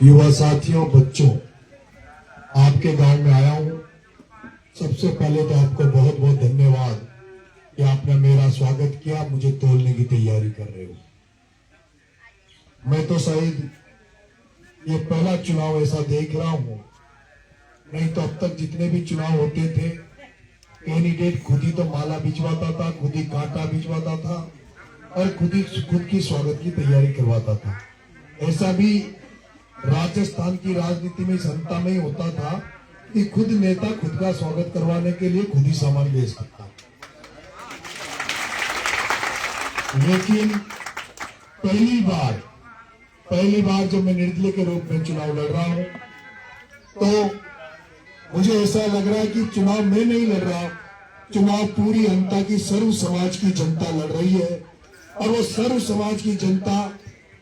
युवा साथियों, बच्चों, आपके गांव में आया हूं। सबसे पहले तो आपको बहुत बहुत धन्यवाद कि आपने मेरा स्वागत किया, मुझे तोलने की तैयारी कर रहे हो। मैं तो शायद ये पहला चुनाव ऐसा देख रहा हूं, नहीं तो अब तक जितने भी चुनाव होते थे कैंडिडेट खुद ही तो माला भिजवाता था, खुद ही कांटा भिजवाता था और खुद की स्वागत की तैयारी करवाता था। ऐसा भी राजस्थान की राजनीति में, जनता में ही होता था कि खुद नेता खुद का स्वागत करवाने के लिए खुद ही सामान बेच सकता। लेकिन पहली बार जब मैं निर्दलीय के रूप में चुनाव लड़ रहा हूं तो मुझे ऐसा लग रहा है कि चुनाव मैं नहीं लड़ रहा, चुनाव पूरी जनता की, सर्व समाज की जनता लड़ रही है। और वो सर्व समाज की जनता,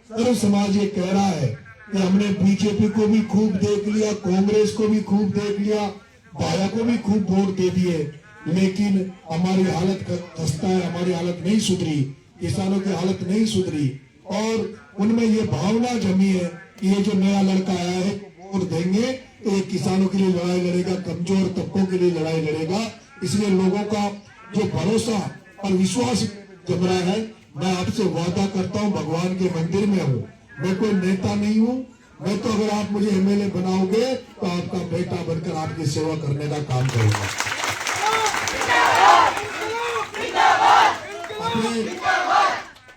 सर्व समाज ये कह रहा है कि हमने बीजेपी को भी खूब देख लिया, कांग्रेस को भी खूब देख लिया, भाया को भी खूब वोट दे दिए, लेकिन हमारी हालत खस्ता है, हमारी हालत नहीं सुधरी, किसानों की हालत नहीं सुधरी। और उनमें ये भावना जमी है कि ये जो नया लड़का आया है वोट देंगे तो ये किसानों के लिए लड़ाई लड़ेगा, कमजोर तबकों के लिए लड़ाई लड़ेगा। इसलिए लोगों का जो भरोसा और विश्वास जम रहा है, मैं आपसे वादा करता हूं, भगवान के मंदिर में हूं, मैं कोई नेता नहीं हूं। मैं तो अगर आप मुझे एमएलए बनाओगे तो आपका बेटा बनकर आपकी सेवा करने का काम करूंगा।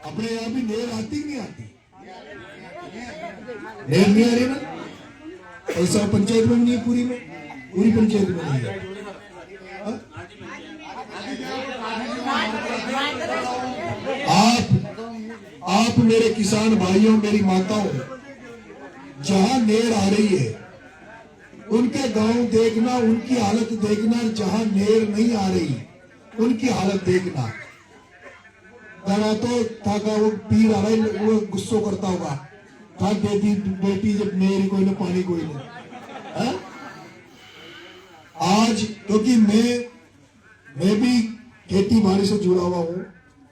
अपने यहाँ भी नेर आती नहीं आती, नेर नहीं आ रही ना, ऐसा पंचायत में नहीं है, पूरी पंचायत में नहीं है। आप मेरे किसान भाइयों, मेरी माताओं, जहां नेर आ रही है उनके गांव देखना, उनकी हालत देखना, जहां नेर नहीं आ रही उनकी हालत देखना। गाना तो था का वो पीर आ रहा है, वो गुस्सो करता होगा, था देती बेटी जब नेर कोई ना पानी कोई नहीं। आज क्योंकि मैं भी खेती बाड़ी से जुड़ा हुआ हूं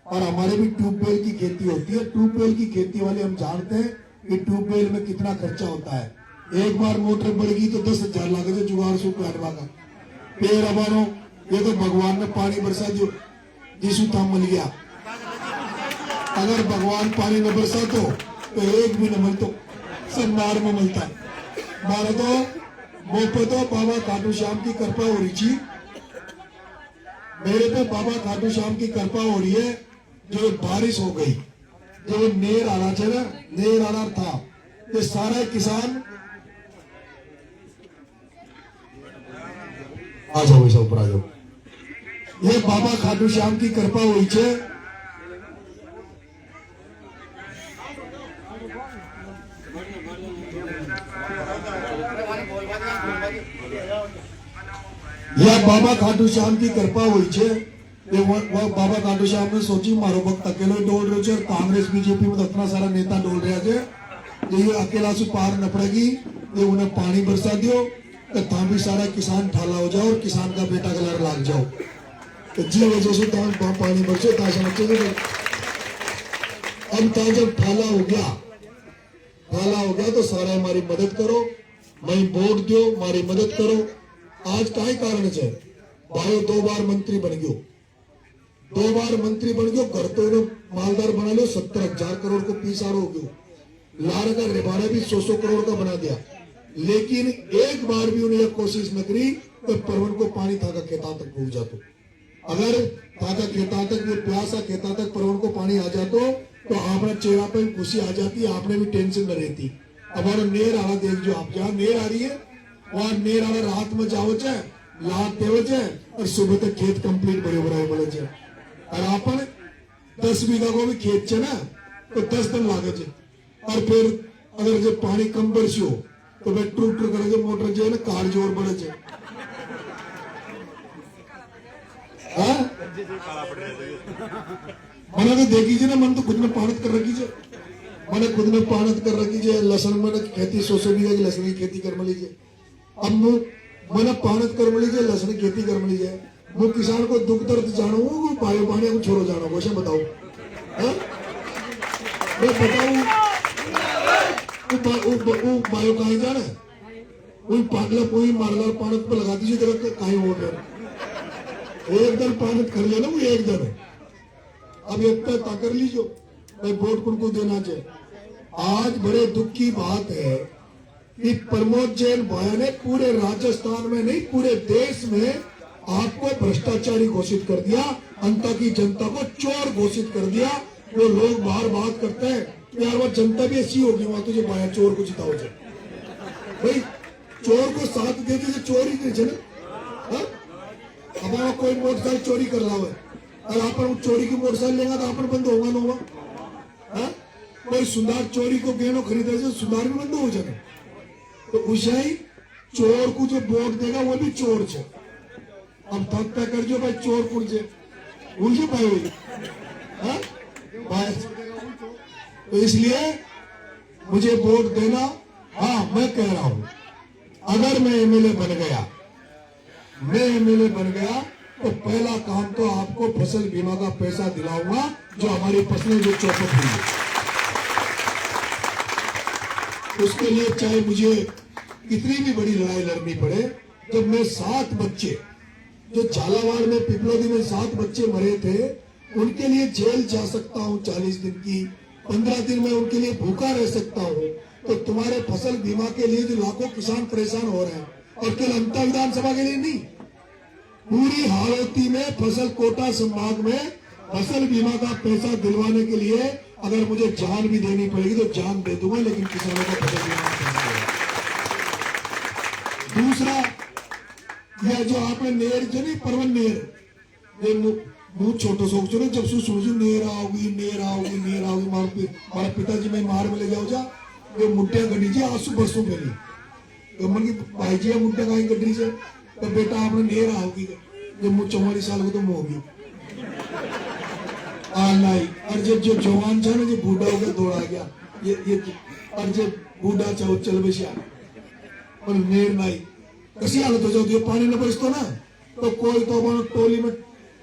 और हमारे भी ट्यूबवेल की खेती होती है। ट्यूबवेल की खेती वाले हम जानते हैं कि ट्यूबवेल में कितना खर्चा होता है। एक बार मोटर बढ़ गई तो 10,000 लागत जुगाड़ से काटवा का पेड़ हमारो, ये तो भगवान ने पानी बरसा जो जिसु था मिल गया। अगर भगवान पानी न बरसा तो एक भी न मिलतो, सब नार में मिलता है। मारा तो वो पे तो बाबा खाटू श्याम की कृपा हो रही थी, मेरे पे बाबा खाटू श्याम की कृपा हो रही है। जो बारिश हो गई, जो नेर आ रहा था ना, नेर आ रहा था, ये सारा किसान आ जाओ, ऐसा ऊपर आ जाओ। ये बाबा खाटू श्याम की कृपा हुई है। यह बाबा खाटू श्याम की कृपा हुई है। बाबा खाटू श्याम ने सोची मारो भक्त अकेले डोल रहे थे, कांग्रेस बीजेपी में तो इतना सारा नेता डोल रहे थे, ये अकेला से पार न पड़ेगी, ये उन्हें पानी बरसा दियो तो था भी सारा किसान ठाला हो जाओ और किसान का बेटा कलर लाग जाओ। तो जी वजह से पानी बरसो ता समझते। अब था जब ठाला हो गया तो सारा हमारी मदद करो, मैं वोट दो, हमारी मदद करो। आज का ही कारण से भाई 2 बार मंत्री बन गयो, घर तो मालदार बना लो, 70,000 करोड़ को पीसार हो गयो, लार का रिबाड़ा भी 100 करोड़ का बना दिया। लेकिन एक बार भी उन्हें कोशिश न करी तो परवन को पानी थाका खेता तक पहुंच जातो। अगर थाका खेता तक, ये प्यासा खेता तक परवन को पानी आ जातो तो आपने चेहरा पे खुशी आ जाती, आपने भी टेंशन न रहती। हमारा नेर आला देख जो, आप जहाँ नेर आ रही है वहां नेर आला रात में जाओ चे, लात देव चे और सुबह तक खेत कंप्लीट बड़े बोले चे। और आपन 10 बीघा को भी खेत चे ना तो 10 दिन लागे चे। और फिर अगर जब पानी कम बरसी हो तो मैं टूट करे मोटर जो है ना कार जोर बढ़े चे। मैंने तो देखी जे ना, मन तो खुद ने पानत कर रखी जे, लसन मैंने खेती 100 बीघा की लसन की खेती कर लीजिए। अब मैंने पानत कर लीजिए, लसन की खेती कर लीजिए। वो किसान को दुख दर्द जानो, पायो पानी को छोड़ो जानो, कैसे बताओ? मैं बताऊं वो बायो कहीं जाना है वही पागला कोई मारला पानत पर लगा दीजिए जरा कहीं हो गया एक दिन पानत कर लेना वो एक दिन है अब इतना ताकर लीजिए भाई वोट को देना चाहिए। आज बड़े दुख की बात है कि प्रमोद जैन भाई ने पूरे राजस्थान में नहीं पूरे देश में आपको भ्रष्टाचारी घोषित कर दिया, अंता की जनता को चोर घोषित कर दिया। वो लोग बाहर बात करते हैं कि यार वो जनता भी ऐसी होगी वहां तुझे बाया चोर को जिताओ जाए भाई चोर को साथ दे दीजिए चोर ही नहीं चले। अब कोई मोटरसाइकिल चोरी कर रहा है और अपन चोरी की मोटरसाइकिल लेगा तो अपन बंद होगा ना होगा। कोई सुधार चोरी को गेनो खरीदे से सुधार भी बंद हो जाए तो उसे ही चोर को जो वोट देगा वो भी चोर छे। अब तक तक कर जो भाई चोर कुल से उनसे पाई हुई तो इसलिए मुझे वोट देना। हाँ मैं कह रहा हूं अगर मैं एमएलए बन गया तो पहला काम तो आपको फसल बीमा का पैसा दिलाऊंगा जो हमारी फसलें जो चौपट हुई है उसके लिए चाहे मुझे कितनी भी बड़ी लड़ाई लड़नी पड़े। जब मैं 7 बच्चे जो झालावाड़ में पिपलोदी में 7 बच्चे मरे थे उनके लिए जेल जा सकता हूं 40 दिन की 15 दिन में उनके लिए भूखा रह सकता हूं तो तुम्हारे फसल बीमा के लिए जो लाखों किसान परेशान हो रहे हैं और केवल अंतर विधानसभा के लिए नहीं पूरी हालती में फसल कोटा संभाग में फसल बीमा का पैसा दिलवाने के लिए अगर मुझे जान भी देनी पड़ेगी तो जान दे दूंगा लेकिन किसानों को फसल बीमा दूसरा यह जो आपने नेर जो नहीं परवन नेर मुंह छोटो सोचो ना जब सोचो नेर आओगी हमारा पिताजी में मार में ले जाओ जा वो मुट्ठिया गड्डी जी आंसू बरसों पहले तो मन की भाई जी मुट्ठिया कहीं गड्डी से तो बेटा आपने नेर आओगी जब मुझ 44 साल को तो मुंह होगी नहीं और जब जो जवान था ना जो बूढ़ा हो गया दौड़ा गया ये और जब बूढ़ा चाहो चल बसिया और नेर नहीं कैसी हालत हो जाती है पानी न बरसतो ना तो कोई तो टोली में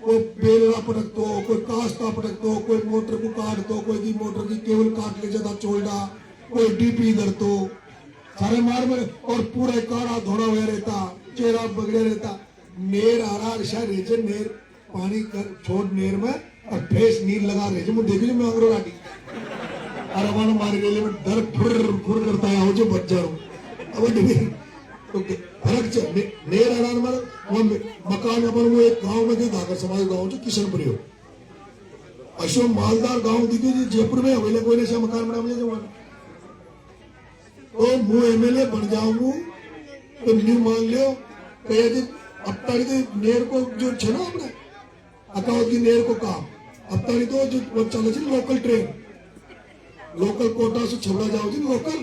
कोई बेलड़ा पटक दो कोई कास्ता पटक दो कोई मोटर को काट दो कोई मोटर की केबल काट ले जाता चोल्डा कोई डीपी इधर तो सारे मार में और पूरे काड़ा धोड़ा हुआ रहता चेहरा बगड़े रहता नेर आ रहा शायद रेजे नेर पानी कर छोड़ नेर में और फेस नीर लगा रेजे मुझे देखिए मैं अंग्रो राटी और हमारे मारे गेले में डर फुर करता है जो बच जा रहा अब तो फर्क नेर आ रहा मकान अपन वो एक गांव में गए धाकर समाज गांव जो किशनपुरी हो अशोक मालदार गांव दिखे जयपुर में अवेले कोई ऐसा मकान बना मुझे जवान तो मैं एमएलए बन जाऊंगा तो न्यू मान लियो कहे अब तारीख नेर को जो छे ना अपने अकाउंट की नेर को काम अब तारीख तो जो चले जी लोकल ट्रेन लोकल कोटा से छबड़ा जाओ जी लोकल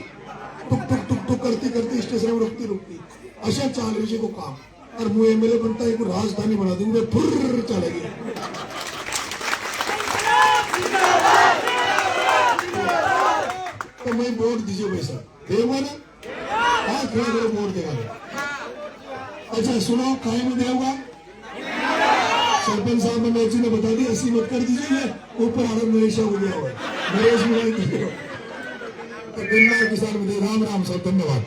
टुक टुक टुक टुक करती स्टेशन में रुकती अशा चाल विषय को काम और मैं एमएलए बनता है राजधानी बना दूंगा फुर्र चलेगी तो मैं वोट दीजिए पैसा देगा ना हाँ खड़ा करो वोट देगा। अच्छा सुनो काय में देगा सरपंच साहब ने जी ने बता दी 80 मत कर दीजिए ऊपर आनंद नरेशा हो गया हुआ नरेश में किसान में राम राम सर धन्यवाद।